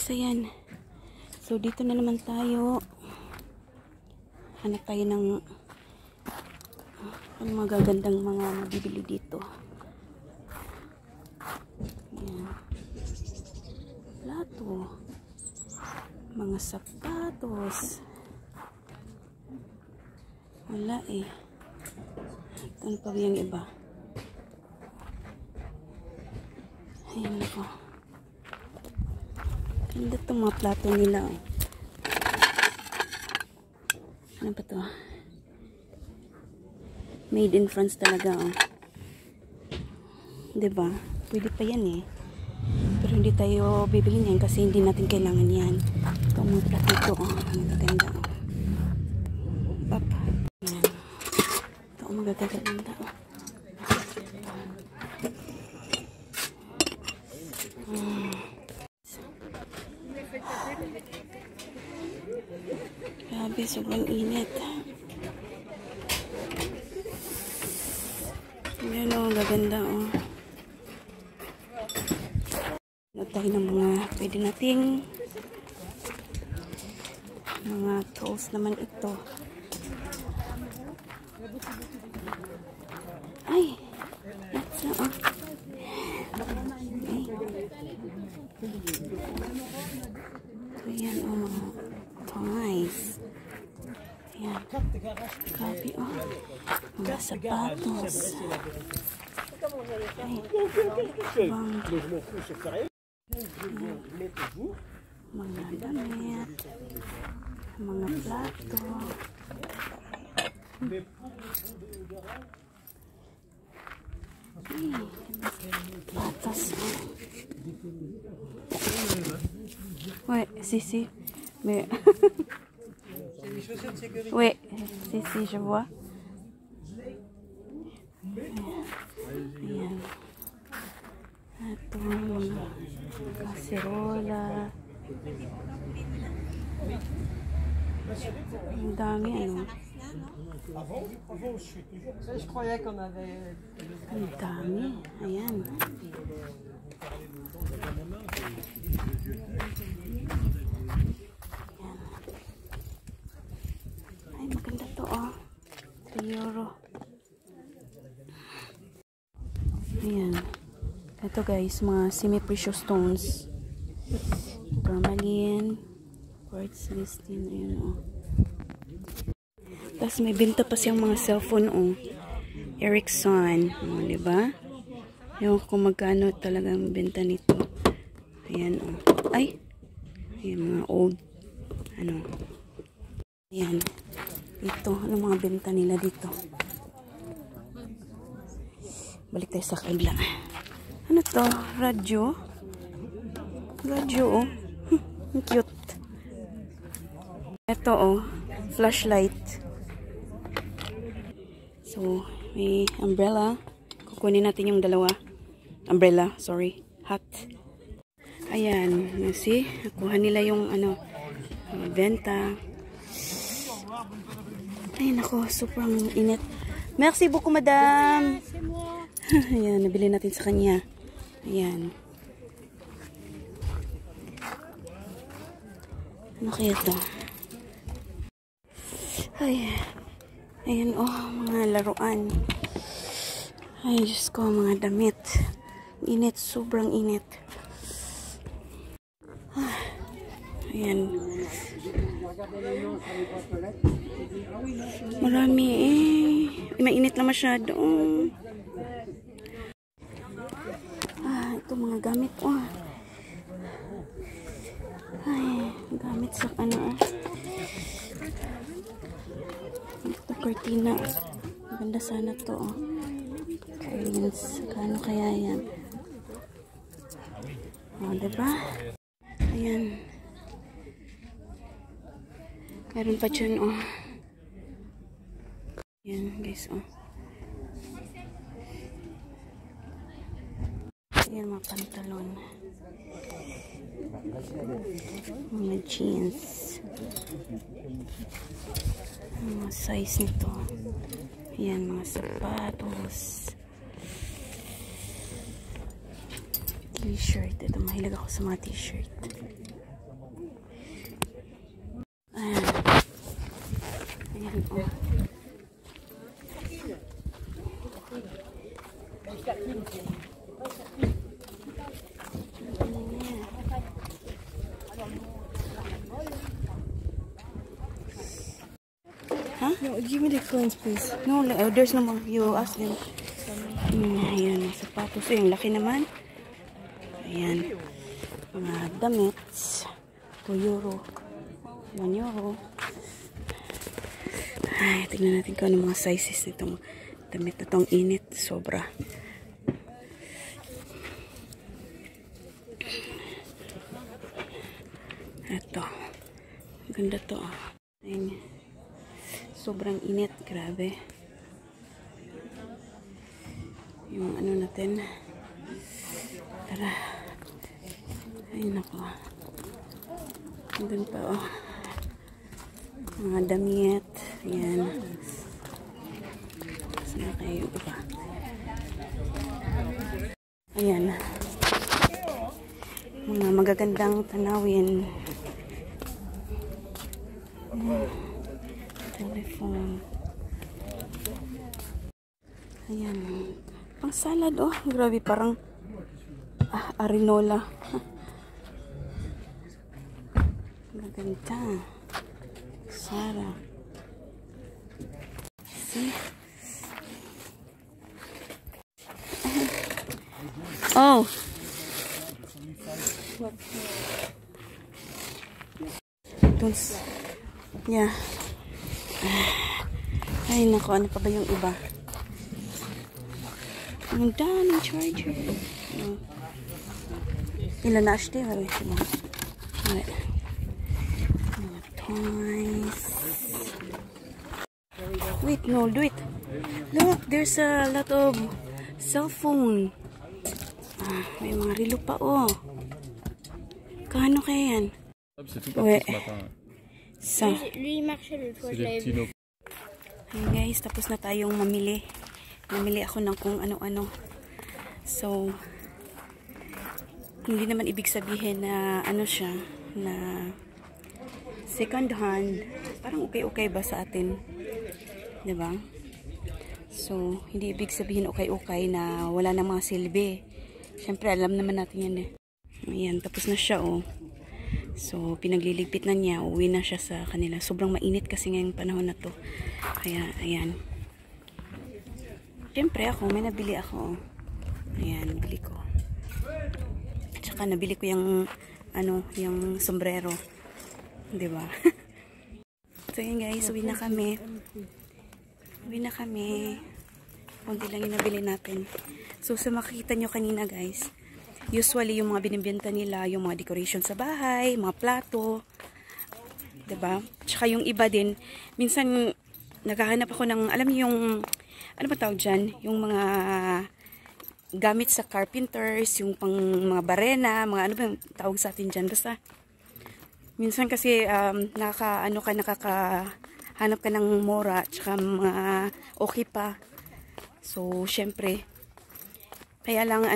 guys, ayan. So, dito na naman tayo. Hanap tayo ng magagandang mga mabibili dito. Ayan. Plato. Mga sapatos. Wala eh. Ano pa ba yung iba? Ayan ako. Ganda itong mga plato nila. Oh. Ano ba ito? Made in France talaga. Oh. Diba? Pwede pa yan eh. Pero hindi tayo bibili niyan kasi hindi natin kailangan yan. Ito mga plato ito. Oh. Ang magaganda. Oh. Pop. Ayan. Ito ang magaganda. Oh. Grabe, sobrang init. Ayan o, gaganda o. Ano tayo ng mga pwede nating mga tools naman ito. Ay! That's o. Ayan o. Nice. Ayan. Grabe o. Mga sapatos. Ay. Bang. Mga damit. Mga plato. Ay. Patas o. Ouais, si. Mais... oui, si, je vois. Ayan. Ito, mga kaserola. Ang dami, ano. Ang dami. Ayan. Ay, maganda to, oh. 3 euro. Ayan. Ito guys, mga semi-precious stones. Tourmaline. Quartz listing. Ayan, oh. Tapos may binta pa siyang mga cellphone, oh. Ericsson. Oh, diba? Ewan ko magkano talagang binta nito. Ayan, oh. Ay! Ayan, mga old. Ano. Ayan. Ito, ano mga benta nila dito? Balik tayo sa kabila. Ano to? Radyo? Radyo, oh. Ang cute. Ito, oh. Flashlight. So, may umbrella. Kukunin natin yung dalawa. Umbrella, sorry. Hat. Ayan. See? Nakuha nila yung, ano, benta. Ay, nako, sobrang init. Merci beaucoup, madame. Ayan, nabili natin sa kanya. Ayan. Ano kaya ito? Ay, ayan, oh, mga laruan. Ay, Diyos ko, mga damit. Init, sobrang init. Ayan. Marami eh. Mainit lang masyado. Ito mga gamit. Oh. Ay, gamit sa ano. Ito cortina. Maganda sana to. Oh. Curtains. Kano kaya yan? Oh, diba? Ayan. Meron pa dyan, oh. Ayan, guys, oh. Ayan, mga pantalon. Mga jeans. Mga size nito. Ayan, mga sapatos. T-shirt. Ito, mahilig ako sa mga t-shirt. Ayan, oh. Huh? No, give me the coins, please. No, there's no more. You ask them. Ayan, sapatos. Yung laki naman. Ayan. Mga damit. 2 euro. 1 euro. Ay, tignan natin kung ano mga sizes nitong damit na itong init. Sobra. Ito. Ganda to. Ayan. Sobrang init. Grabe. Yung ano natin. Tara. Ay, nako. Doon pa, oh. Mga damit. Ayan. Saan kayo iba? Ayan. Mga magagandang tanawin. Telephone. Ayan. Pang salad, oh. Grabe, parang arinola. Maganda. Sarah. See? Oh. Yeah. Ay, nako. Ano pa ba yung iba? Ang daming charger. Ilan na ashte? Alright. Toys. Wait, no, do it. Look, there's a lot of cell phone. May mga relo pa, oh. Kano kaya yan? C'est tout parti ce matin. So, Lui, il marchait l'autre fois, C'est je des l'avais petits vu. no- ayun guys, tapos na tayong mamili. Namili ako ng kung ano-ano. So, hindi naman ibig sabihin na ano siya, na second hand. Parang okay-okay ba sa atin? Diba? So, hindi ibig sabihin okay-okay na wala na mga silbi. Siyempre, alam naman natin yan eh. Ayan, tapos na siya, oh. So, pinagliligpit na niya. Uwi na siya sa kanila. Sobrang mainit kasi ngayong panahon na to. Kaya, ayan. Siyempre ako, may nabili ako. Ayan, nabili ko. At saka nabili ko yung, ano, yung sombrero. Diba? So, yun guys, uwi na kami. Uwi na kami. Kunti lang yung nabili natin. So, sa makikita nyo kanina guys, usually yung mga binibenta nila, yung mga decoration sa bahay, mga plato, 'di ba? Tsaka yung iba din, minsan naghahanap ako ng, alam niyo yung ano ba tawag diyan, yung mga gamit sa carpenters, yung pang mga barena, mga ano ba yung tawag sa atin diyan, basta minsan kasi nakakahanap ka ng mura, tsaka mga okay pa. So, syempre, kaya lang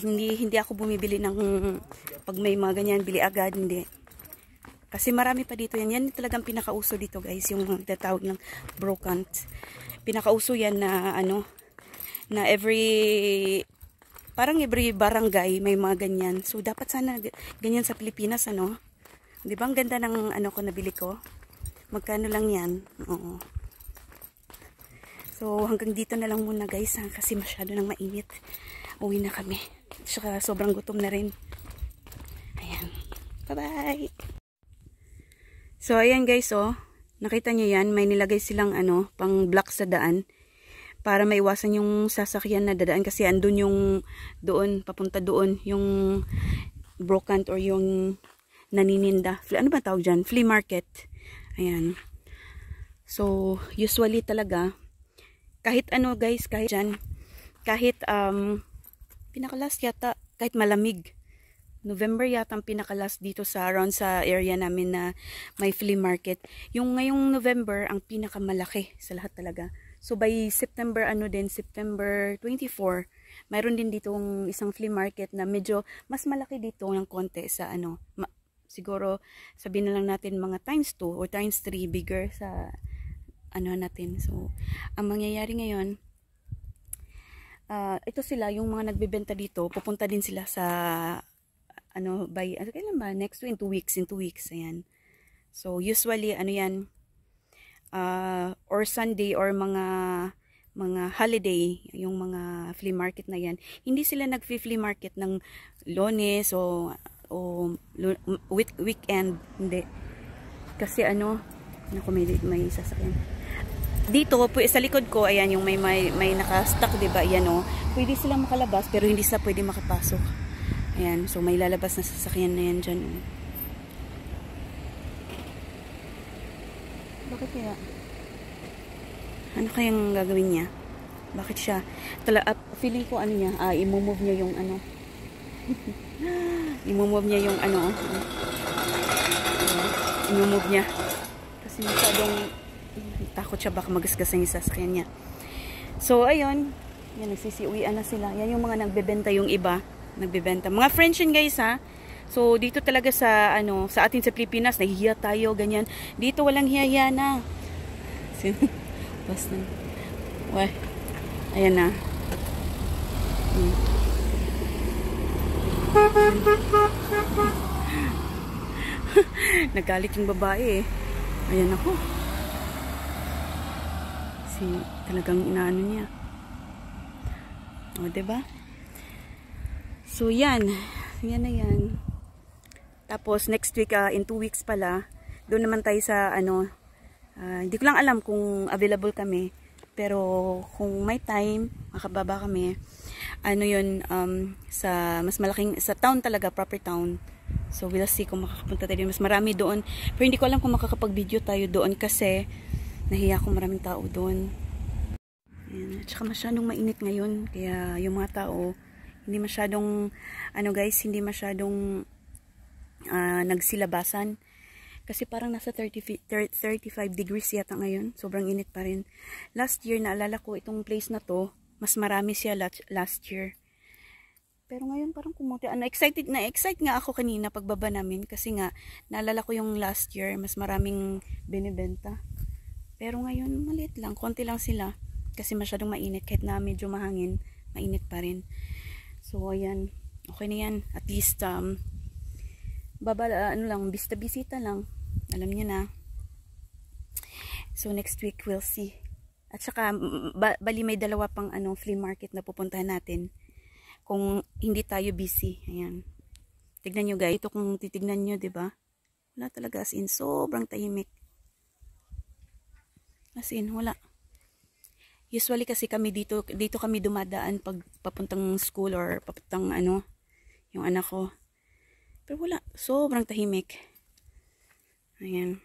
hindi ako bumibili ng pag may mga ganyan, bili agad, hindi. Kasi marami pa dito yan. Yan talagang pinakauso dito guys, yung tatawag ng brocant. Pinakauso yan na na parang every barangay may mga ganyan. So dapat sana ganyan sa Pilipinas, ano? 'Di ba ang ganda ng ko nabili ko? Magkano lang yan? Oo. So hanggang dito na lang muna guys, kasi masyado nang mainit. Uwi na kami. Saka sobrang gutom na rin. Ayan. Bye-bye! So, ayan guys, oh. Nakita nyo yan, may nilagay silang pang block sa daan. Para maiwasan yung sasakyan na dadaan. Kasi andun yung doon, papunta doon, yung brocant or yung nanininda. Ano ba tawag dyan? Flea market. Ayan. So, usually talaga, kahit guys, kahit dyan, kahit, pinakalas yata, kahit malamig. November yata ang pinakalas dito sa around sa area namin na may flea market. Yung ngayong November ang pinakamalaki sa lahat talaga. So by September September 24, mayroon din ditong isang flea market na medyo mas malaki dito ng konti sa siguro sabihin na lang natin mga times 2 or times 3 bigger sa ano natin. So, ang mangyayari ngayon, ito sila, yung mga nagbebenta dito, pupunta din sila sa, kailan ba? Next week, in 2 weeks, ayan. So, usually, ano yan, or Sunday, or mga holiday, yung mga flea market na yan. Hindi sila nag-flea market ng Lunes, o weekend, hindi. Kasi may sasakyan. Dito, sa likod ko, ayan, yung may naka-stock, diba? Ayan, pwede silang makalabas, pero hindi sila pwede makapasok. Ayan, so may lalabas na sasakyan na yan dyan. Bakit kaya? Ano kayang gagawin niya? Bakit siya? Feeling ko niya, i-move niya yung i-move niya yung i-move niya. Kasi masyadong takot siya, baka magasgasan yung sasakyan niya. So, ayun. Yan, nagsisiuwian na sila. Yan yung mga nagbebenta, yung iba. Nagbebenta. Mga French yun, guys, ha? So, dito talaga sa atin sa Pilipinas, nahihiya tayo, ganyan. Dito walang hiya na. Basta. Wah. Ayan na. Nagalit yung babae, eh. Ayan ako. Talagang inaano niya. O, diba? So, yan. Yan na yan. Tapos, next week, in 2 weeks pala, doon naman tayo sa, hindi ko lang alam kung available kami. Pero, kung may time, makababa kami. Sa mas malaking, sa town talaga, proper town. So, we'll see kung makakapunta tayo. Mas marami doon. Pero, hindi ko alam kung makakapag-video tayo doon kasi, nahiya ko maraming tao doon. Ayan. At saka masyadong mainit ngayon. Kaya yung mga tao, hindi masyadong, hindi masyadong nagsilabasan. Kasi parang nasa 35 degrees yata ngayon. Sobrang init pa rin. Last year, naalala ko itong place na to, mas marami siya last year. Pero ngayon parang kumuti. Excited nga ako kanina pagbaba namin. Kasi nga, naalala ko yung last year, mas maraming binibenta. Pero ngayon, maliit lang. Konti lang sila. Kasi masyadong mainit. Kahit na medyo mahangin, mainit pa rin. So, ayan. Okay na yan. At least, bisita lang. Alam niyo na. So, next week, we'll see. At saka, bali may dalawa pang flea market na pupuntahan natin. Kung hindi tayo busy. Ayan. Tignan nyo, guys. Ito kung titignan nyo, diba? Wala talaga. As in, sobrang tahimik. As in, wala. Usually kasi kami dito kami dumadaan pag papuntang school or papuntang yung anak ko. Pero wala, sobrang tahimik. Ayan.